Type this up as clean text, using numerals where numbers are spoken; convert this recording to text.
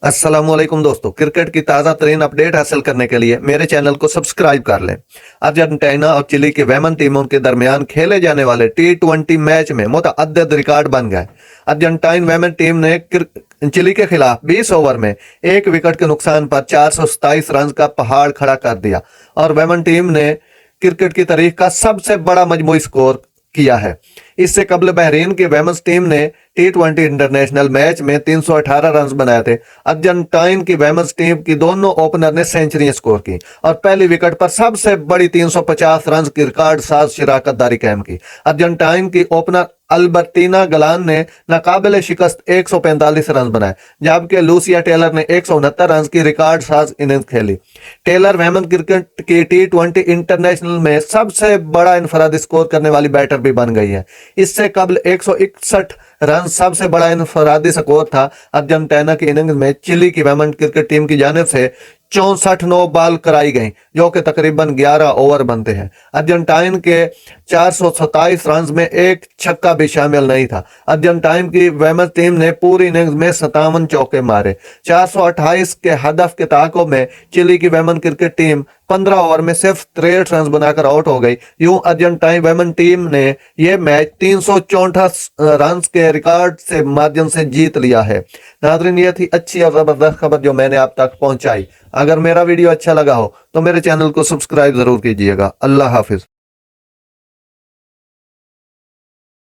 अस्सलामुअलैकुम दोस्तों, क्रिकेट की ताज़ा तरीन अपडेट हासिल करने के लिए मेरे चैनल को सब्सक्राइब कर लें। अर्जेंटीना और चिली की वेमन टीमों के दरमियान खेले जाने वाले T20 मैच में मुतअद्दिद रिकॉर्ड बन गए। अर्जेंटाइन वेमन टीम ने चिली के खिलाफ 20 ओवर में एक विकेट के नुकसान पर 427 रन का पहाड़ खड़ा कर दिया और वेमन टीम ने क्रिकेट की तारीख का सबसे बड़ा मजमूई स्कोर किया है। इससे कबल बहरीन की वेमेंस टीम ने T20 इंटरनेशनल मैच में 318 रन बनाए थे। अर्जेंटाइन की वेमेंस टीम की दोनों ओपनर ने सेंचुरी स्कोर की और पहली विकेट पर सबसे बड़ी 350 रन की रिकॉर्ड साज शिराकतदारी कायम की। अर्जेंटाइन की ओपनर अल्बर्टीना गलान ने नाकाबिले शिकस्त 145 रन बनाए, जबकि लूसिया टेलर ने 169 रन की रिकॉर्ड साज इनिंग्स खेली। टेलर वेमेन क्रिकेट की T20 इंटरनेशनल में सबसे बड़ा इनफरादी स्कोर करने वाली बैटर भी बन गई है। इससे कबल 161 रन सबसे बड़ा इनफरादी स्कोर था। अर्जेंटीना की इनिंग्स में चिली की वेमेन क्रिकेट टीम की जानिब से 64 नो बॉल कराई गई, जो कि तकरीबन 11 ओवर बनते हैं। अर्जेंटाइन के 427 रन में एक छक्का भी शामिल नहीं था। अर्जेंटाइन की वेमेन टीम ने पूरी इनिंग्स में 57 चौके मारे। 428 के हदफ के ताक़ुब में चिली की वेमेन क्रिकेट टीम 15 ओवर में सिर्फ 63 रन बनाकर आउट हो गई। यूं अर्जेंटाइन वेमेन टीम ने यह मैच 364 रन के रिकॉर्ड से माध्यम से जीत लिया है। नाज़रीन, ये थी अच्छी और जबरदस्त खबर जो मैंने आप तक पहुंचाई। अगर मेरा वीडियो अच्छा लगा हो तो मेरे चैनल को सब्सक्राइब जरूर कीजिएगा। अल्लाह हाफिज।